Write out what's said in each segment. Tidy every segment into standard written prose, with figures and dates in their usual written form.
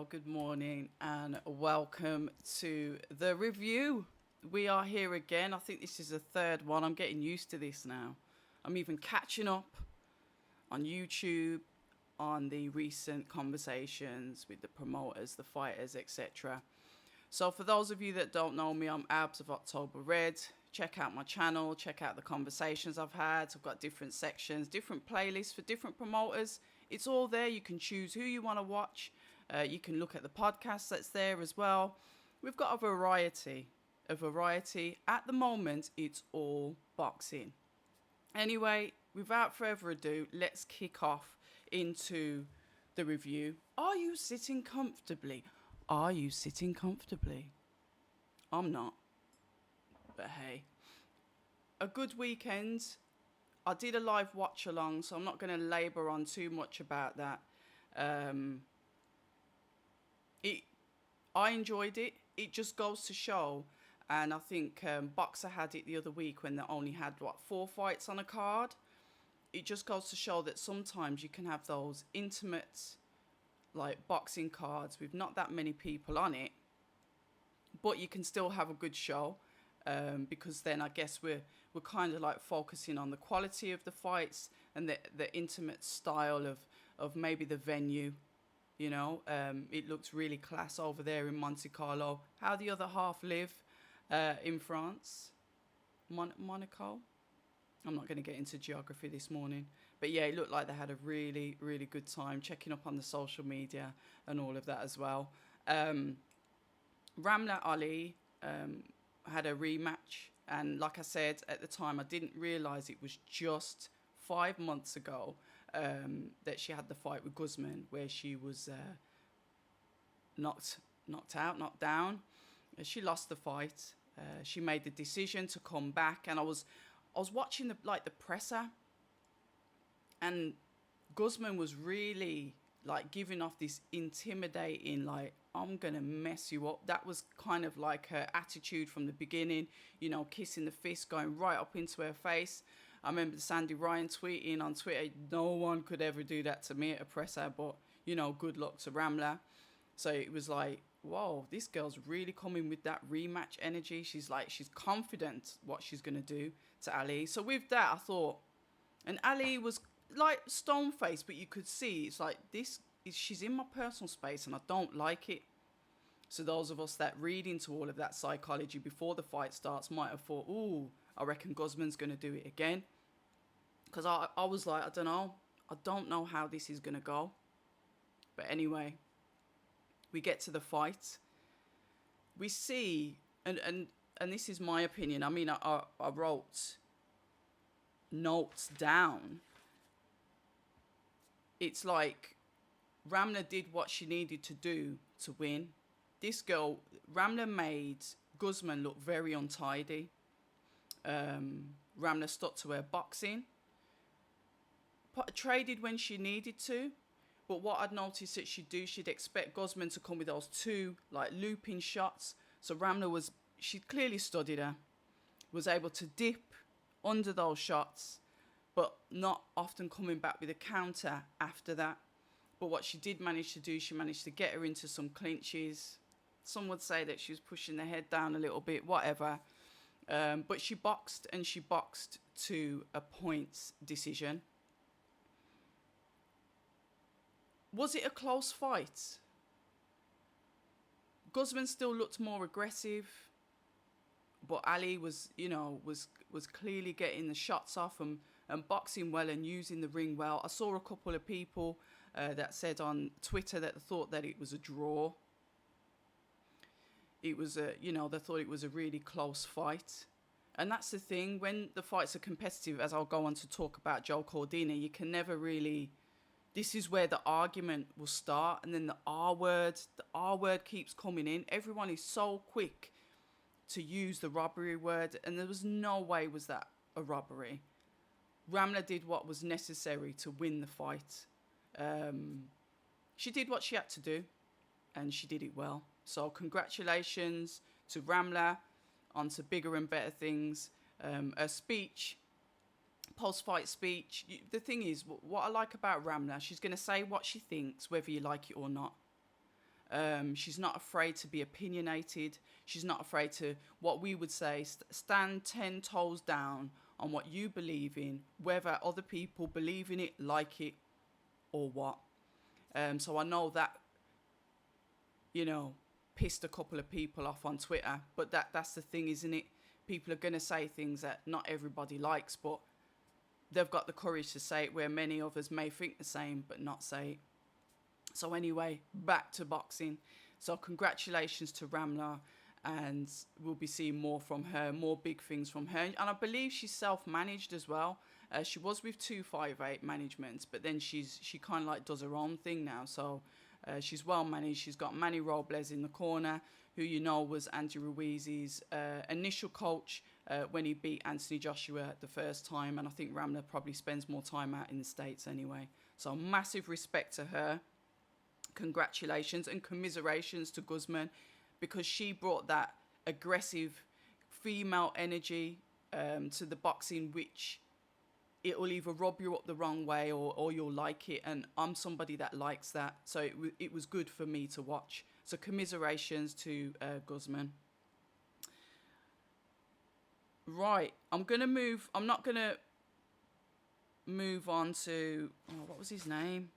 good morning, and welcome to the review. We are here again. I think this is the third one. I'm getting used to this now. I'm even catching up on YouTube on the recent conversations with the promoters, the fighters, etc. So, for those of you that don't know me, I'm Abs of October Red. Check out my channel, check out the conversations I've had. I've got different sections, different playlists for different promoters. It's all there. You can choose who you want to watch. You can look at the podcast that's there as well. We've got a variety. At the moment, it's all boxing. Anyway, without further ado, let's kick off into the review. Are you sitting comfortably? Are you sitting comfortably? I'm not. But hey, a good weekend. I did a live watch along, so I'm not going to labour on too much about that. I enjoyed it. It just goes to show, and I think Boxer had it the other week when they only had 4 fights on a card. It just goes to show that sometimes you can have those intimate, like boxing cards with not that many people on it, but you can still have a good show. Because then I guess we're kind of like focusing on the quality of the fights and the intimate style of maybe the venue. It looks really class over there in Monte Carlo. How the other half live in France, Monaco. I'm not going to get into geography this morning, but yeah, it looked like they had a really, really good time checking up on the social media and all of that as well. Ramla Ali had a rematch, and like I said at the time, I didn't realize it was just 5 months ago that she had the fight with Guzman, where she was knocked down. She lost the fight. She made the decision to come back, and I was watching the presser, and Guzman was really giving off this intimidating, I'm going to mess you up. That was kind of like her attitude from the beginning, kissing the fist, going right up into her face. I remember Sandy Ryan tweeting on Twitter, no one could ever do that to me at a presser, but, good luck to Ramla. So it was like, whoa, this girl's really coming with that rematch energy. She's confident what she's going to do to Ali. So with that, I thought, and Ali was stone faced, but you could see it's she's in my personal space and I don't like it. So those of us that read into all of that psychology before the fight starts might have thought, ooh, I reckon Guzman's going to do it again. Because I was like, I don't know how this is going to go. But anyway, we get to the fight. We see, and this is my opinion. I mean, I wrote notes down. It's like Ramla did what she needed to do to win. This girl, Ramla, made Guzman look very untidy. Ramla stuck to her boxing. Traded when she needed to. But what I'd noticed that she'd expect Guzman to come with those two looping shots. So Ramla she clearly studied her. Was able to dip under those shots, but not often coming back with a counter after that. But what she did manage to do, she managed to get her into some clinches. Some would say that she was pushing the head down a little bit, whatever. But she boxed, and she boxed to a points decision. Was it a close fight? Guzman still looked more aggressive, but Ali was clearly getting the shots off and boxing well and using the ring well. I saw a couple of people that said on Twitter that they thought that it was a draw. It was they thought it was a really close fight. And that's the thing, when the fights are competitive, as I'll go on to talk about Joe Cordina, you can never really, this is where the argument will start, and then the R word keeps coming in. Everyone is so quick to use the robbery word, and there was no way was that a robbery. Ramla did what was necessary to win the fight. She did what she had to do, and she did it well. So congratulations to Ramla on to bigger and better things. Her speech, post-fight speech, the thing is, what I like about Ramla, she's going to say what she thinks, whether you like it or not. She's not afraid to be opinionated. She's not afraid to, what we would say, stand 10 toes down on what you believe in, whether other people believe in it, like it, or what. So I know that, you know, pissed a couple of people off on Twitter, but that's the thing, isn't it? People are going to say things that not everybody likes, but they've got the courage to say it, where many others may think the same but not say it. So anyway, back to boxing. So congratulations to Ramla, and we'll be seeing more from her, more big things from her. And I believe she's self-managed as well. She was with 258 Management, but then she kind of like does her own thing now. So she's well managed. She's got Manny Robles in the corner, who you know was Andy Ruiz's initial coach when he beat Anthony Joshua the first time. And I think Ramla probably spends more time out in the States anyway. So massive respect to her. Congratulations and commiserations to Guzman, because she brought that aggressive female energy to the boxing, which it will either rub you up the wrong way or you'll like it. And I'm somebody that likes that. So it was good for me to watch. So commiserations to Guzman. Right. I'm not going to move on to, what was his name?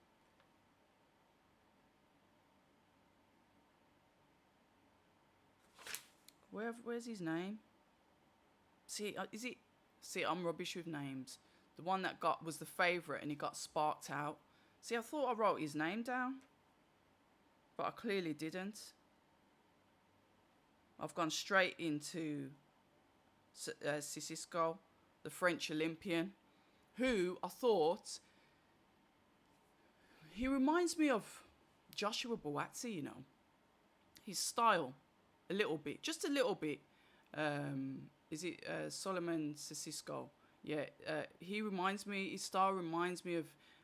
Where's his name? See, I'm rubbish with names. The one that was the favourite and he got sparked out. See, I thought I wrote his name down, but I clearly didn't. I've gone straight into Sissoko, the French Olympian, who I thought, he reminds me of Joshua Buatsi, you know. His style, a little bit, just a little bit. Is it Solomon Sissoko? Yeah, his style reminds me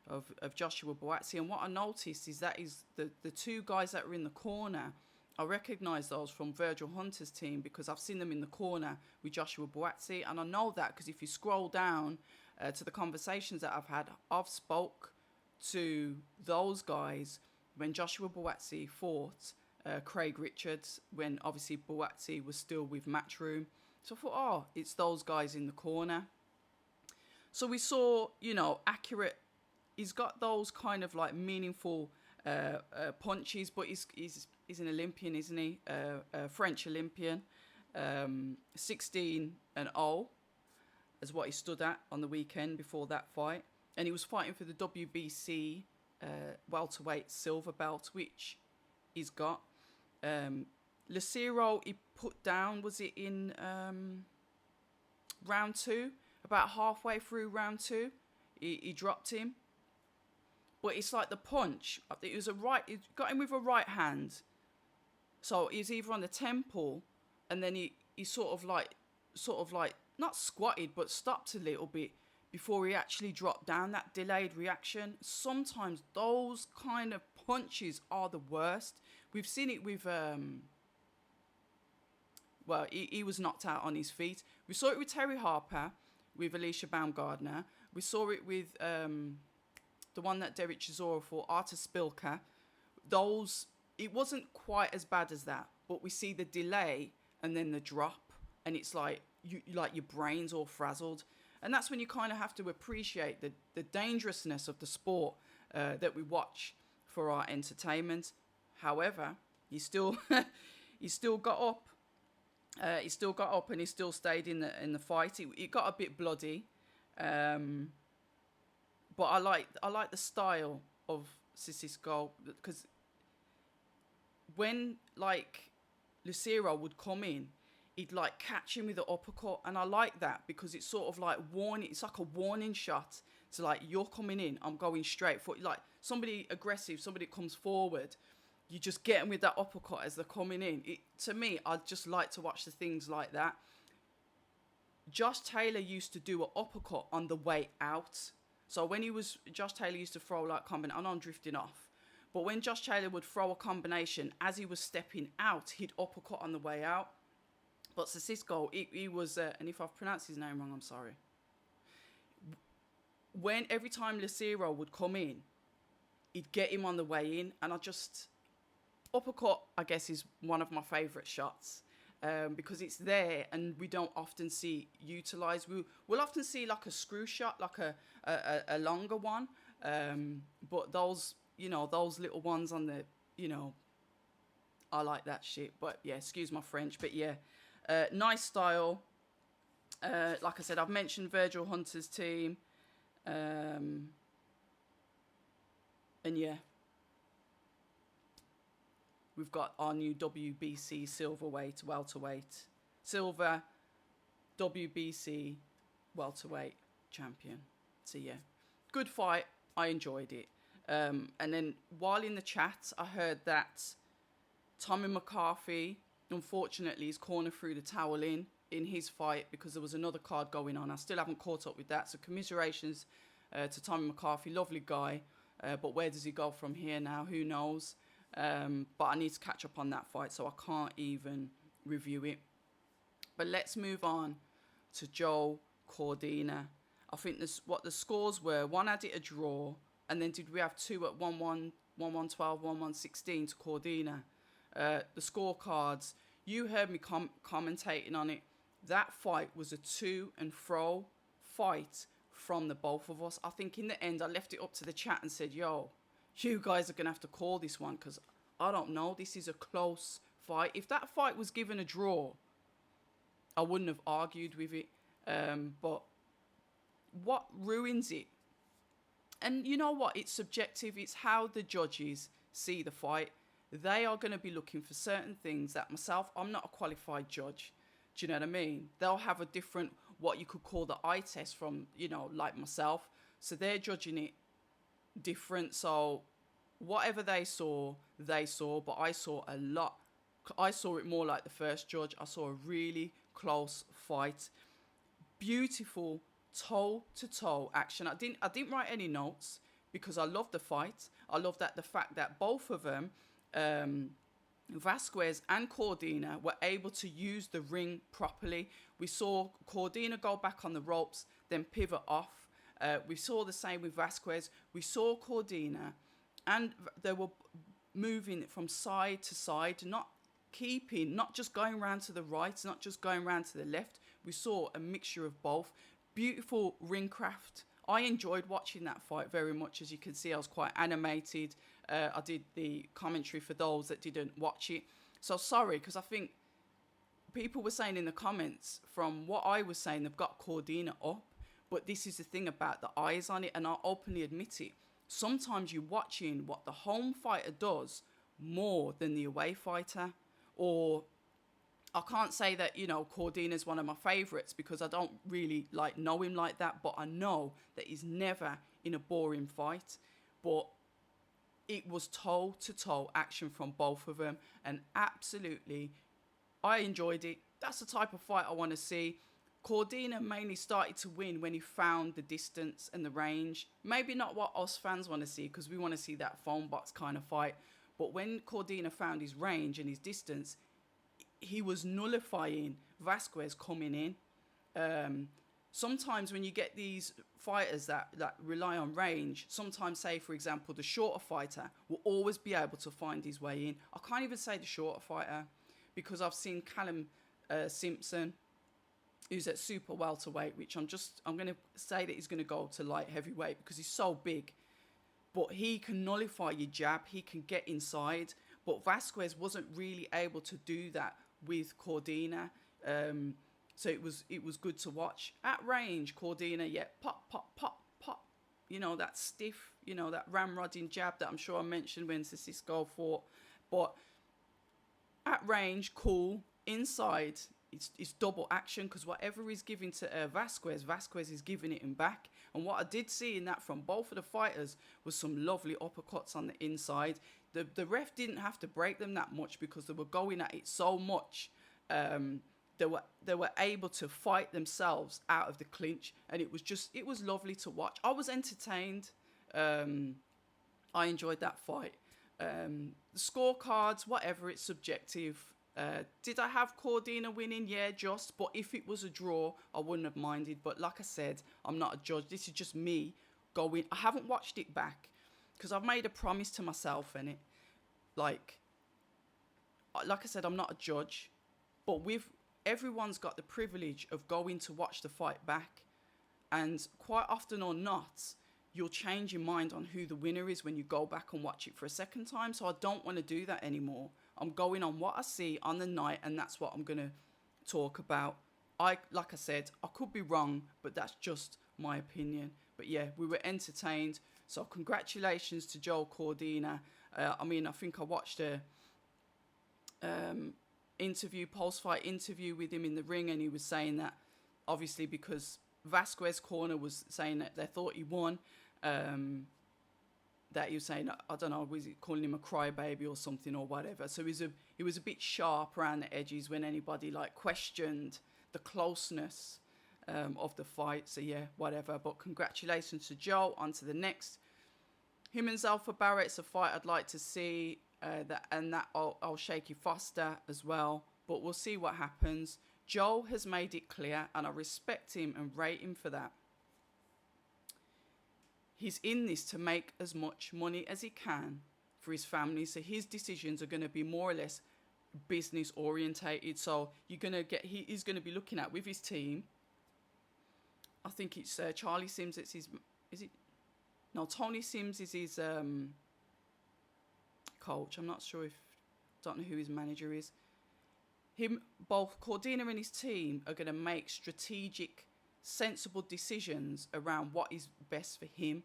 of Joshua Buatsi. And what I noticed is that is the two guys that were in the corner, I recognise those from Virgil Hunter's team, because I've seen them in the corner with Joshua Buatsi. And I know that because if you scroll down to the conversations that I've spoke to those guys when Joshua Buatsi fought Craig Richards, when obviously Buatsi was still with Matchroom. So I thought, it's those guys in the corner. So we saw, you know, accurate. He's got those kind of like meaningful punches, but he's an Olympian, isn't he? A French Olympian, 16-0 is what he stood at on the weekend before that fight, and he was fighting for the WBC welterweight silver belt, which he's got. Lucero, he put down, was it in round 2? About halfway through round 2, he dropped him. But it's like the punch. It was he got him with a right hand. So he was either on the temple, and then he sort of like not squatted, but stopped a little bit before he actually dropped down. That delayed reaction. Sometimes those kind of punches are the worst. We've seen it with he was knocked out on his feet. We saw it with Terry Harper, with Alicia Baumgardner. We saw it with the one that Derek Chisora fought, Artur Spilka. It wasn't quite as bad as that, but we see the delay and then the drop, and it's like your brain's all frazzled. And that's when you kind of have to appreciate the dangerousness of the sport that we watch for our entertainment. However, he still got up. He still got up and he still stayed in the fight. It got a bit bloody, but I like the style of Sissoko, because when like Lucero would come in, he'd like catch him with an uppercut, and I like that because it's sort of like warning. It's like a warning shot to like, you're coming in, I'm going straight for like somebody aggressive, somebody comes forward. You just get them with that uppercut as they're coming in. To me, I just like to watch the things like that. Josh Taylor used to do an uppercut on the way out. So when Josh Taylor used to throw like combination. I know I'm drifting off. But when Josh Taylor would throw a combination, as he was stepping out, he'd uppercut on the way out. But Sissoko, he was, and if I've pronounced his name wrong, I'm sorry. Every time Lucero would come in, he'd get him on the way in, and I just uppercut, I guess, is one of my favourite shots. Because it's there and we don't often see utilised. We'll often see like a screw shot, like a longer one. But those, those little ones on the, I like that shit. But yeah, excuse my French. But yeah, nice style. Like I said, I've mentioned Virgil Hunter's team. And yeah, we've got our new WBC silverweight, welterweight, silver WBC welterweight champion. So yeah, good fight. I enjoyed it. And then while in the chat, I heard that Tommy McCarthy, unfortunately, is corner through the towel in his fight because there was another card going on. I still haven't caught up with that. So commiserations to Tommy McCarthy, lovely guy. But where does he go from here now? Who knows? But I need to catch up on that fight, so I can't even review it. But let's move on to Joe Cordina. I think what the scores were, one had it a draw, and then did we have two at 1-1, 1-1-12, 1-1-16 to Cordina? The scorecards, you heard me commentating on it. That fight was a to and fro fight from the both of us. I think in the end, I left it up to the chat and said, yo, you guys are going to have to call this one because I don't know. This is a close fight. If that fight was given a draw, I wouldn't have argued with it. But what ruins it? And you know what? It's subjective. It's how the judges see the fight. They are going to be looking for certain things that myself, I'm not a qualified judge. Do you know what I mean? They'll have a different, what you could call the eye test from, like myself. So they're judging it different. So whatever they saw, but I saw a lot. I saw it more like the first judge. I saw a really close fight. Beautiful toe-to-toe action. I didn't write any notes because I love the fight. I love that the fact that both of them, Vasquez and Cordina, were able to use the ring properly. We saw Cordina go back on the ropes, then pivot off. We saw the same with Vasquez. We saw Cordina, and they were moving from side to side, not just going round to the right, not just going round to the left. We saw a mixture of both. Beautiful ring craft. I enjoyed watching that fight very much. As you can see, I was quite animated. I did the commentary for those that didn't watch it. So sorry, because I think people were saying in the comments, from what I was saying, they've got Cordina up. But this is the thing about the eyes on it, and I'll openly admit it. Sometimes you're watching what the home fighter does more than the away fighter. Or I can't say that, Cordina's one of my favourites because I don't really know him like that. But I know that he's never in a boring fight. But it was toe-to-toe action from both of them. And absolutely, I enjoyed it. That's the type of fight I want to see. Cordina mainly started to win when he found the distance and the range. Maybe not what us fans want to see because we want to see that phone box kind of fight. But when Cordina found his range and his distance, he was nullifying Vasquez coming in. Sometimes when you get these fighters that rely on range, sometimes, say, for example, the shorter fighter will always be able to find his way in. I can't even say the shorter fighter because I've seen Callum Simpson, who's at super welterweight, which I'm going to say that he's going to go to light heavyweight because he's so big. But he can nullify your jab. He can get inside. But Vasquez wasn't really able to do that with Cordina. So it was good to watch. At range, Cordina, yeah, pop, pop, pop, pop. That stiff, that ramrodding jab that I'm sure I mentioned when Cisco fought. But at range, cool. Inside, it's double action because whatever he's giving to Vasquez is giving it him back. And what I did see in that from both of the fighters was some lovely uppercuts on the inside. The ref didn't have to break them that much because they were going at it so much. They were able to fight themselves out of the clinch, and it was lovely to watch. I was entertained. I enjoyed that fight. The scorecards, whatever, it's subjective. Did I have Cordina winning? Yeah, just. But if it was a draw, I wouldn't have minded. But like I said, I'm not a judge. This is just me going. I haven't watched it back because I've made a promise to myself in it. like I said, I'm not a judge, but everyone's got the privilege of going to watch the fight back, and quite often or not, you'll change your mind on who the winner is when you go back and watch it for a second time. So I don't want to do that anymore. I'm going on what I see on the night, and that's what I'm going to talk about. Like I said, I could be wrong, but that's just my opinion. But yeah, we were entertained. So congratulations to Joel Cordina. I think I watched a post-fight interview with him in the ring, and he was saying that obviously because Vasquez corner was saying that they thought he won, that he was saying, I don't know, was he calling him a crybaby or something or whatever. So he was a bit sharp around the edges when anybody like questioned the closeness of the fight. So yeah, whatever. But congratulations to Joe. On to the next. Him and Zalfa Barrett's a fight I'd like to see. I'll Shaky Foster as well. But we'll see what happens. Joe has made it clear, and I respect him and rate him for that. He's in this to make as much money as he can for his family. So his decisions are going to be more or less business orientated. So he's going to be looking at with his team. I think it's Charlie Sims. Tony Sims is his coach. I'm not sure don't know who his manager is. Both Cordina and his team are going to make strategic, sensible decisions around what is best for him.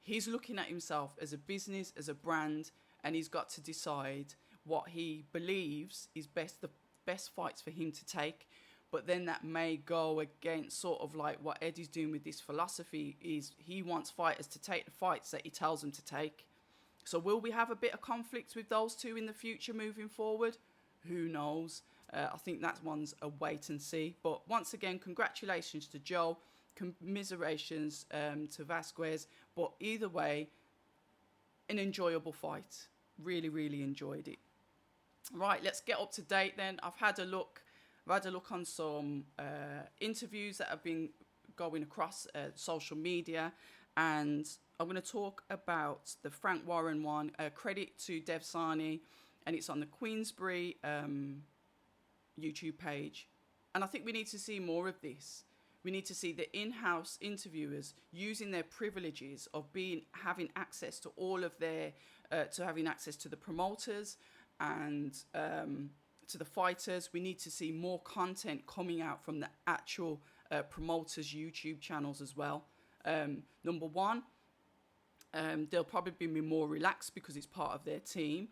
He's looking at himself as a business, as a brand, and he's got to decide what he believes is the best fights for him to take. But then that may go against sort of like what Eddie's doing with this philosophy, is he wants fighters to take the fights that he tells them to take. So will we have a bit of conflict with those two in the future moving forward? Who knows? I think that one's a wait and see. But once again, congratulations to Joe. Commiserations to Vasquez. But either way, an enjoyable fight. Really, really enjoyed it. Right, let's get up to date then. I've had a look on some interviews that have been going across social media, and I'm going to talk about the Frank Warren one. Credit to Dev Sani, and it's on the Queensbury YouTube page. And I think we need to see more of this. We need to see the in-house interviewers using their privileges of having access to all of their, having access to the promoters and to the fighters. We need to see more content coming out from the actual promoters' YouTube channels as well. Number one, they'll probably be more relaxed because it's part of their team.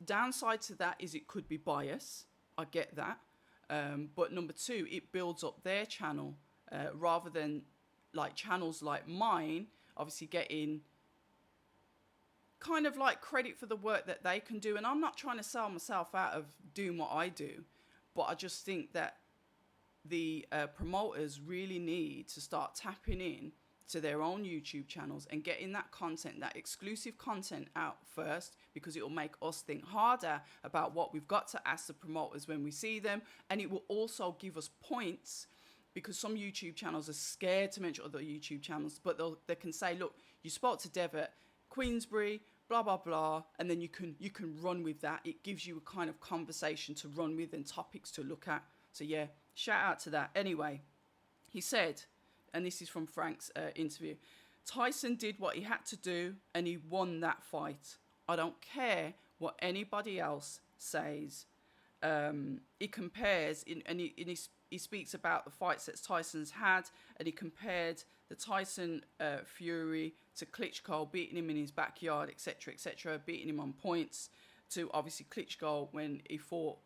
Downside to that is it could be bias. I get that. But number two, it builds up their channel rather than like channels like mine, obviously getting kind of like credit for the work that they can do. And I'm not trying to sell myself out of doing what I do, but I just think that the promoters really need to start tapping in to their own YouTube channels and getting that content, that exclusive content out first, because it will make us think harder about what we've got to ask the promoters when we see them. And it will also give us points, because some YouTube channels are scared to mention other YouTube channels, but they can say, look, you spoke to Dev at Queensbury, blah, blah, blah, and then you can run with that. It gives you a kind of conversation to run with and topics to look at. So yeah, shout out to that. Anyway, he said, and this is from Frank's interview, Tyson did what he had to do and he won that fight. I don't care what anybody else says. He compares, he speaks about the fights that Tyson's had, and he compared the Tyson Fury to Klitschko, beating him in his backyard, etc., beating him on points, to obviously Klitschko when he fought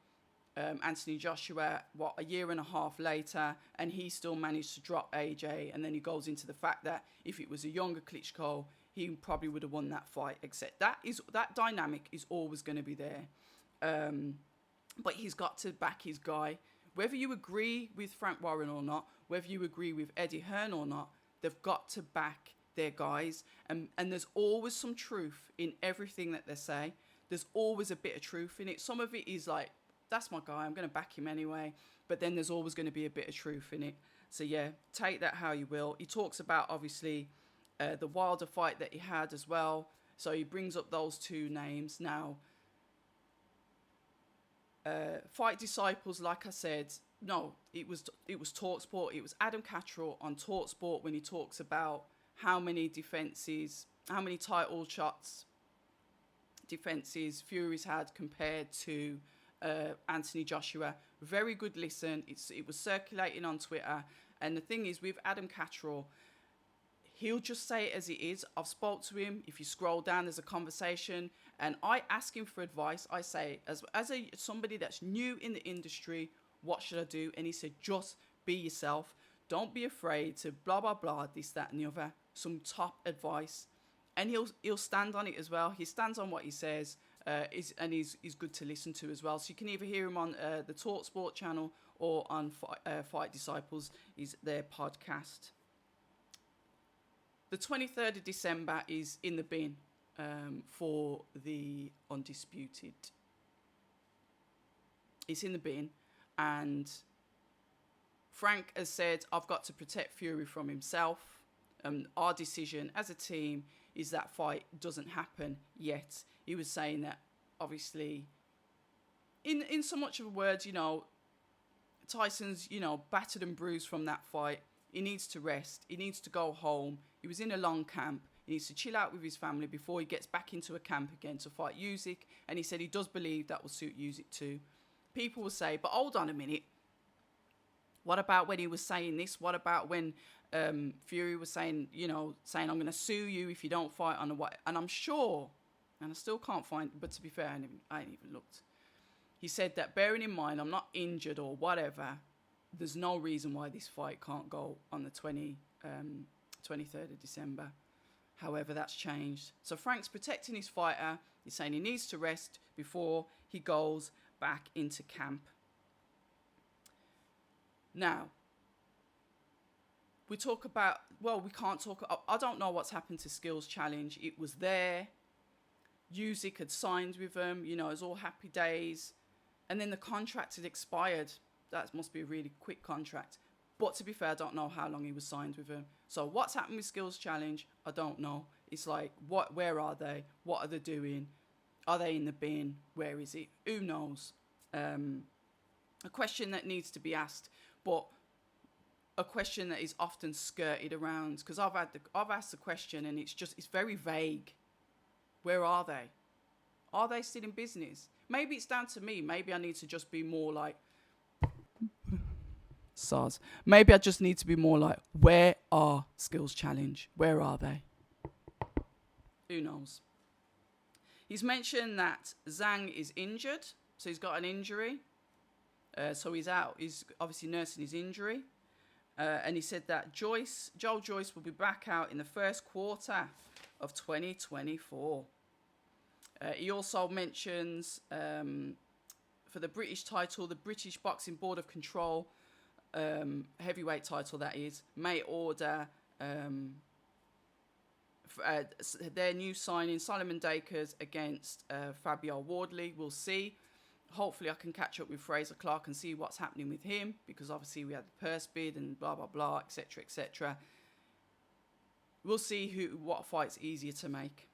Anthony Joshua, a year and a half later, and he still managed to drop AJ. And then he goes into the fact that if it was a younger Klitschko, he probably would have won that fight. Except that dynamic is always going to be there. But he's got to back his guy. Whether you agree with Frank Warren or not, whether you agree with Eddie Hearn or not, they've got to back their guys. And there's always some truth in everything that they say. There's always a bit of truth in it. Some of it is like, that's my guy, I'm going to back him anyway. But then there's always going to be a bit of truth in it. So yeah, take that how you will. He talks about, obviously, the Wilder fight that he had as well. So he brings up those two names. Now, Fight Disciples, like I said, no, it was TalkSport. It was Adam Catterall on TalkSport when he talks about how many defenses, how many title shots, defenses Fury's had compared to Anthony Joshua. Very good listen. It was circulating on Twitter. And the thing is, with Adam Catterall, he'll just say it as it is. I've spoke to him. If you scroll down, there's a conversation. And I ask him for advice. I say, as somebody that's new in the industry, what should I do? And he said, just be yourself. Don't be afraid to blah, blah, blah, this, that, and the other. Some top advice. And he'll stand on it as well. He stands on what he says, and he's good to listen to as well. So you can either hear him on the TalkSport channel or on Fight Disciples, is their podcast. The 23rd of December is in the bin for the Undisputed. It's in the bin, and Frank has said, I've got to protect Fury from himself. Our decision as a team is that fight doesn't happen yet. He was saying that, obviously, in so much of words, Tyson's, battered and bruised from that fight. He needs to rest. He needs to go home. He was in a long camp. He needs to chill out with his family before he gets back into a camp again to fight Usyk. And he said he does believe that will suit Usyk too. People will say, but hold on a minute. What about when he was saying this? What about when Fury was saying, saying, I'm going to sue you if you don't fight on a what? And I'm sure, and I still can't find, but to be fair, I ain't even looked. He said that, bearing in mind, I'm not injured or whatever, there's no reason why this fight can't go on the 23rd of December. However, that's changed. So Frank's protecting his fighter. He's saying he needs to rest before he goes back into camp. Now, we talk about, we can't talk, I don't know what's happened to Skills Challenge. It was there. Usyk had signed with them, it was all happy days. And then the contract had expired. That must be a really quick contract. But to be fair, I don't know how long he was signed with them. So what's happened with Skills Challenge? I don't know. It's like, where are they? What are they doing? Are they in the bin? Where is it? Who knows? A question that needs to be asked, but a question that is often skirted around, because I've asked the question and it's very vague. Where are they? Are they still in business? Maybe it's down to me. Maybe I need to just be more like SARS. Maybe I just need to be more like, where are Skills Challenge? Where are they? Who knows? He's mentioned that Zhang is injured, so he's got an injury. So he's out. He's obviously nursing his injury. And he said that Joel Joyce will be back out in the first quarter of 2024. He also mentions, for the British title, the British Boxing Board of Control, heavyweight title that is, may order their new signing, Solomon Dakers against Fabio Wardley. We'll see. Hopefully I can catch up with Fraser Clark and see what's happening with him, because obviously we had the purse bid and blah, blah, blah, etc., etc. We'll see what fight's easier to make.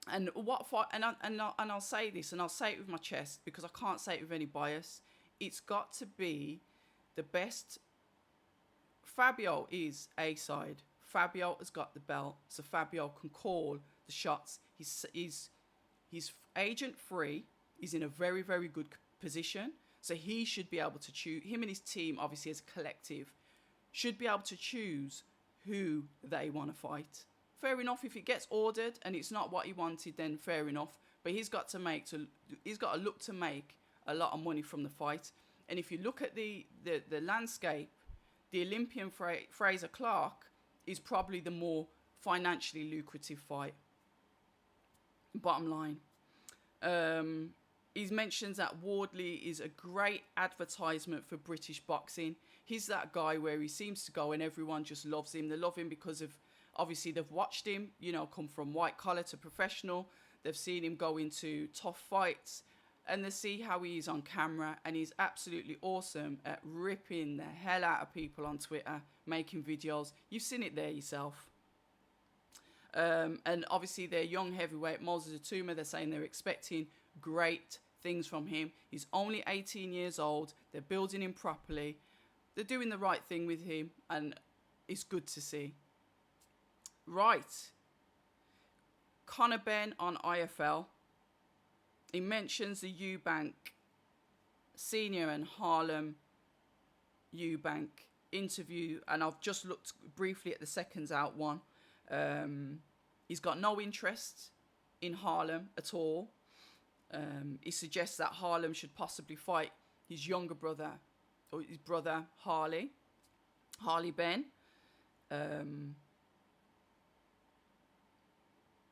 And what fight, and I'll say this, and I'll say it with my chest, because I can't say it with any bias. It's got to be the best. Fabio is A-side. Fabio has got the belt, so Fabio can call the shots. He's agent free. He's in a very, very good position. So he should be able to choose, him and his team, obviously as a collective, should be able to choose who they want to fight. Fair enough, if it gets ordered and it's not what he wanted, then fair enough. But he's got to look to make a lot of money from the fight. And if you look at the landscape, the Olympian Fraser Clark is probably the more financially lucrative fight. Bottom line. He mentions that Wardley is a great advertisement for British boxing. He's that guy where he seems to go and everyone just loves him. They love him because of, obviously, they've watched him, come from white collar to professional. They've seen him go into tough fights and they see how he is on camera, and he's absolutely awesome at ripping the hell out of people on Twitter, making videos. You've seen it there yourself. And obviously their young heavyweight, Moses Atuma, they're saying they're expecting great things from him. He's only 18 years old. They're building him properly. They're doing the right thing with him, and it's good to see. Right. Conor Benn on IFL. He mentions the Eubank Senior and Harlem Eubank interview, and I've just looked briefly at the seconds out one. He's got no interest in Harlem at all. He suggests that Harlem should possibly fight his younger brother, or his brother Harley Benn.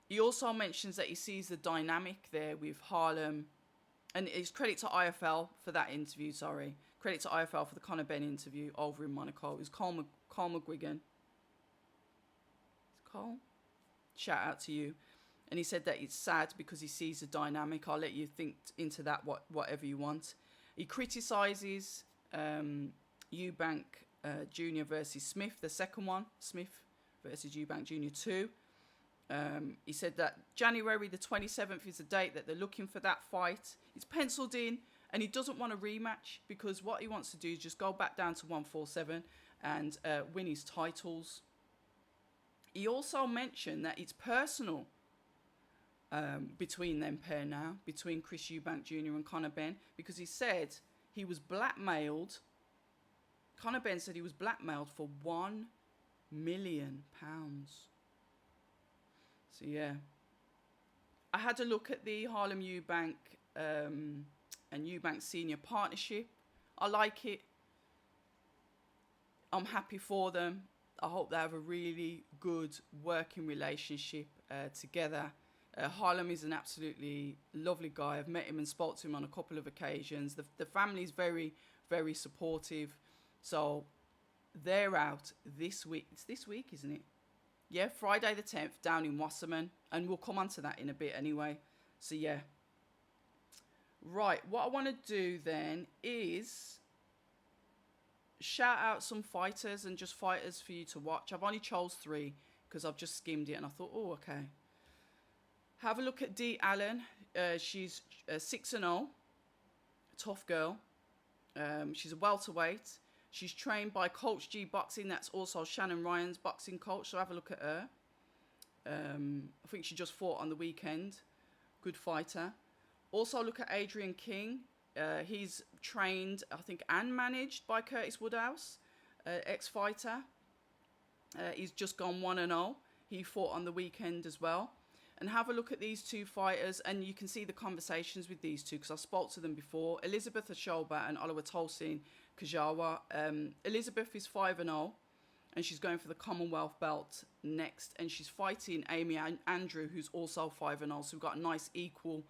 He also mentions that he sees the dynamic there with Harlem, and it's credit to IFL for that interview, Credit to IFL for the Conor Benn interview over in Monaco. It was Cole McGuigan. Cole? Shout out to you. And he said that it's sad because he sees the dynamic. I'll let you think into that whatever you want. He criticises Eubank Jr. versus Smith, the second one. Smith versus Eubank Jr. 2. He said that January the 27th is the date that they're looking for that fight. It's penciled in, and he doesn't want a rematch because what he wants to do is just go back down to 147 and win his titles. He also mentioned that it's personal between them pair now, between Chris Eubank Jr. and Conor Benn, because he said he was blackmailed. Conor Benn said he was blackmailed for £1 million. So yeah, I had a look at the Harlem Eubank and Eubank Senior partnership. I like it. I'm happy for them. I hope they have a really good working relationship together. Harlem is an absolutely lovely guy. I've met him and spoke to him on a couple of occasions. The family's very, very supportive. So they're out this week. It's this week, isn't it? Yeah, Friday the 10th down in Wasserman. And we'll come on to that in a bit anyway. So yeah. Right, what I want to do then is shout out some fighters and just fighters for you to watch. I've only chose 3 because I've just skimmed it and I thought, oh, okay. Have a look at Dee Allen. She's 6-0. Tough girl. She's a welterweight. She's trained by Coach G Boxing. That's also Shannon Ryan's boxing coach. So have a look at her. I think she just fought on the weekend. Good fighter. Also look at Adrian King. He's trained, I think, and managed by Curtis Woodhouse, ex-fighter. He's just gone 1-0. He fought on the weekend as well. And have a look at these 2 fighters, and you can see the conversations with these 2 because I spoke to them before. Elizabeth Ashoba and Oluwatosin Kajawa. Elizabeth is 5-0, and she's going for the Commonwealth belt next. And she's fighting Amy Andrew, who's also 5-0. So we've got a nice equal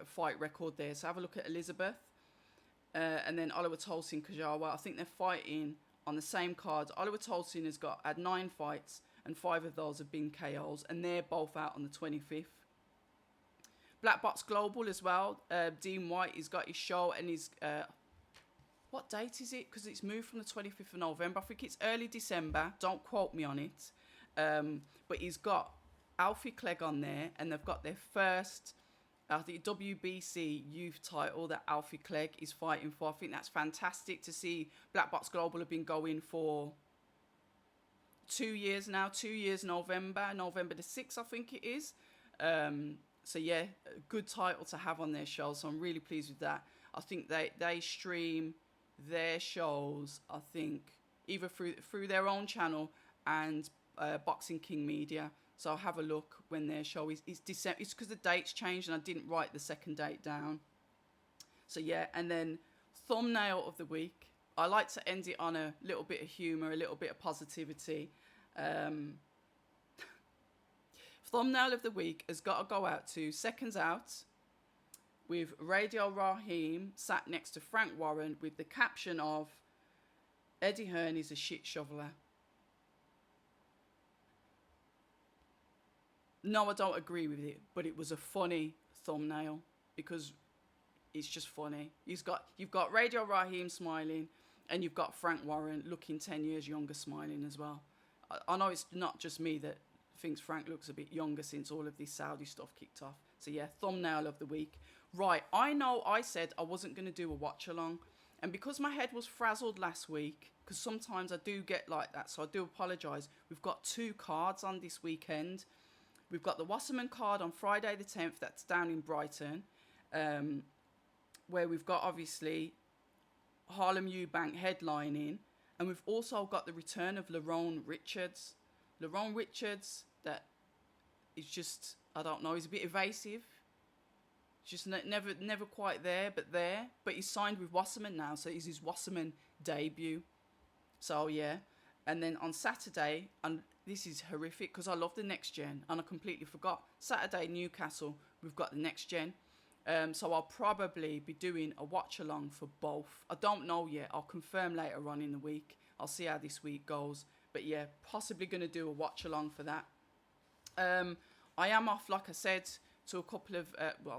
fight record there. So have a look at Elizabeth. And then Oluwatosin Kajawa. I think they're fighting on the same card. Oluwatosin has had 9 fights, and 5 of those have been KOs, and they're both out on the 25th. Black Box Global as well. Dean White, he's got his show, and he's... what date is it? Because it's moved from the 25th of November. I think it's early December. Don't quote me on it. But he's got Alfie Clegg on there, and they've got their first... I think WBC youth title that Alfie Clegg is fighting for. I think that's fantastic to see. Black Box Global have been going for 2 years now. 2 years November the 6th, I think it is. So yeah, a good title to have on their show. So I'm really pleased with that. I think they stream their shows, I think, either through their own channel and Boxing King Media. So I'll have a look when their show is December. It's because the date's changed and I didn't write the second date down. So yeah, and then thumbnail of the week. I like to end it on a little bit of humour, a little bit of positivity. Thumbnail of the week has got to go out to Seconds Out with Radio Raheem sat next to Frank Warren with the caption of Eddie Hearn is a shit shoveler. No, I don't agree with it, but it was a funny thumbnail because it's just funny. You've got Radio Raheem smiling, and you've got Frank Warren looking 10 years younger smiling as well. I know it's not just me that thinks Frank looks a bit younger since all of this Saudi stuff kicked off. So yeah, thumbnail of the week. Right, I know I said I wasn't going to do a watch along. And because my head was frazzled last week, because sometimes I do get like that, so I do apologise. We've got 2 cards on this weekend. We've got the Wasserman card on Friday the 10th, that's down in Brighton, where we've got obviously Harlem Eubank headlining. And we've also got the return of Lerone Richards. Lerone Richards, that is just, I don't know, he's a bit evasive. Just never quite there, but he's signed with Wasserman now, so it's his Wasserman debut. So yeah, and then on Saturday, and this is horrific because I love the Next Gen and I completely forgot. Saturday, Newcastle, we've got the Next Gen. So I'll probably be doing a watch along for both. I don't know yet. I'll confirm later on in the week. I'll see how this week goes. But yeah, possibly going to do a watch along for that. I am off, like I said, to a couple of,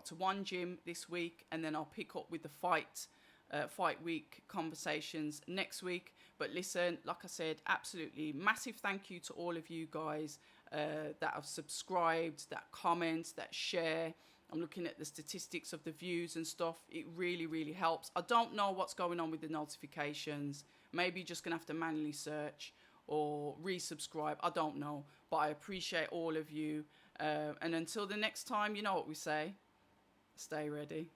to one gym this week, and then I'll pick up with the fight week conversations next week. But listen, like I said, absolutely massive thank you to all of you guys that have subscribed, that comment, that share. I'm looking at the statistics of the views and stuff. It really, really helps. I don't know what's going on with the notifications. Maybe you're just going to have to manually search or resubscribe. I don't know. But I appreciate all of you. And until the next time, you know what we say. Stay ready.